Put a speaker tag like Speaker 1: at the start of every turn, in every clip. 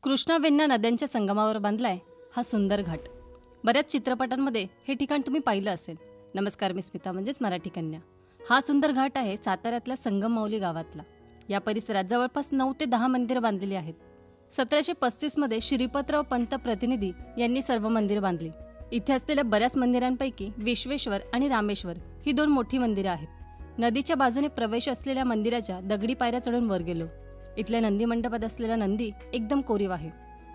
Speaker 1: कृष्णा वेण्णा नद्यांच्या संगमावर बांधलाय हा सुंदर घाट। बऱ्याच चित्रपटांमध्ये हे ठिकाण तुम्ही पाहिलं असेल। नमस्कार, मी स्मिता म्हणजेच मराठी कन्या। हा सुंदर घाट आहे साताऱ्यातल्या संगममाऊली गावातला। या परिसरात जवळपास 9 ते 10 मंदिरं बांधलेली आहेत। 1735 मध्ये श्रीपतराव पंत प्रतिनिधी यांनी सर्व मंदिरं बांधली। इथे असलेल्या बऱ्याच मंदिरांपैकी विश्वेश्वर आणि रामेश्वर ही 2 मोठी मंदिरं आहेत। नदीच्या बाजूने प्रवेश असलेल्या मंदिराच्या दगडी पायऱ्या चढून वर गेलो। इथल्या नंदी मंडपात असलेला नंदी एकदम कोरीव आहे।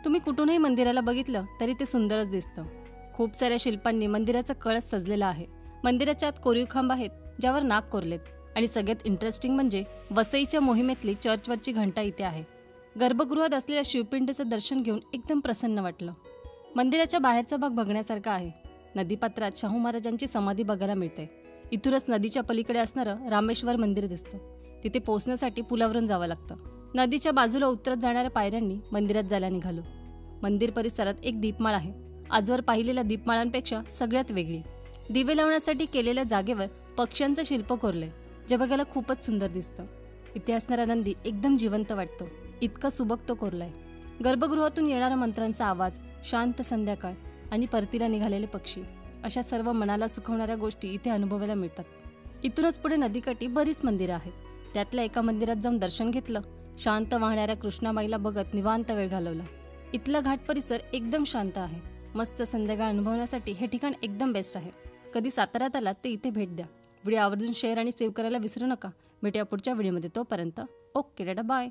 Speaker 1: तुम्ही कुठूनही मंदिराला बघितलं तरी ते सुंदरच दिसतं। खूप साऱ्या शिल्पांनी मंदिराचा कळस सजलेला आहे। मंदिराच्या आत कोरीव खांब आहेत ज्यावर नाग कोरलेत आणि सगळ्यात इंटरेस्टिंग म्हणजे वसईच्या मोहिमेतली चर्चवरची घंटा इथे आहे। गर्भगृहात असलेल्या शिवपिंडीचं दर्शन घेऊन एकदम प्रसन्न वाटलं। मंदिराच्या बाहेरचा भाग बघण्यासारखा आहे। नदीपात्रात शाहू महाराजांची समाधी बघायला मिळते। इथूनच नदीच्या पलीकडे असणारं रामेश्वर मंदिर दिसतं। तिथे पोहोचण्यासाठी पुलावरून जावं लागतं। नदीच्या बाजूला उतरत जाणाऱ्या पायऱ्यांनी मंदिरात जायला निघालो। मंदिर परिसरात एक दीपमाळ आहे, आजवर पाहिलेल्या दीपमाळांपेक्षा सगळ्यात वेगळी। दिवे लावण्यासाठी केलेल्या जागेवर पक्ष्यांचं शिल्प कोरलंय, जे बघायला खूपच सुंदर दिसतं। इथे असणारा नंदी एकदम जिवंत वाटतो, इतका सुबक तो कोरलाय। गर्भगृहातून येणारा मंत्रांचा आवाज, शांत संध्याकाळ आणि परतीला निघालेले पक्षी, अशा सर्व मनाला सुखवणाऱ्या गोष्टी इथे अनुभवायला मिळतात। इथूनच पुढे नदीकाठी बरीच मंदिरं आहेत। त्यातल्या एका मंदिरात जाऊन दर्शन घेतलं। शांत वाहणाऱ्या कृष्णाबाईला बघत निवांत वेळ घालवला। इथला घाट परिसर एकदम शांत आहे। मस्त संध्याकाळ अनुभवण्यासाठी हे ठिकाण एकदम बेस्ट आहे। कधी साताऱ्यात आलात ते इथे भेट द्या। व्हिडिओ आवर्जून शेअर आणि सेव्ह करायला विसरू नका। भेटूया पुढच्या व्हिडिओमध्ये, तोपर्यंत ओके, टाटा, बाय।